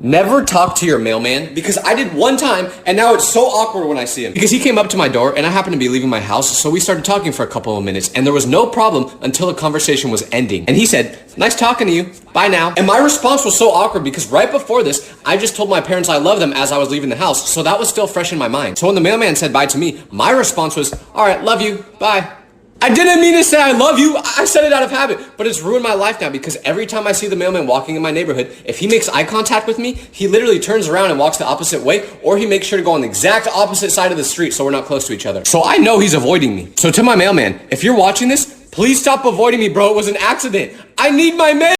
Never talk to your mailman, because I did one time and now it's so awkward when I see him. Because he came up to my door and I happened to be leaving my house, so we started talking for a couple of minutes and there was no problem until the conversation was ending. And he said, "Nice talking to you. Bye now." And my response was so awkward because right before this, I just told my parents I love them as I was leaving the house, so that was still fresh in my mind. So when the mailman said bye to me, my response was, "All right, love you. Bye." I didn't mean to say I love you. I said it out of habit, but it's ruined my life now because every time I see the mailman walking in my neighborhood, if he makes eye contact with me, he literally turns around and walks the opposite way, or he makes sure to go on the exact opposite side of the street so we're not close to each other. So I know he's avoiding me. So to my mailman, if you're watching this, please stop avoiding me, bro. It was an accident. I need my mail.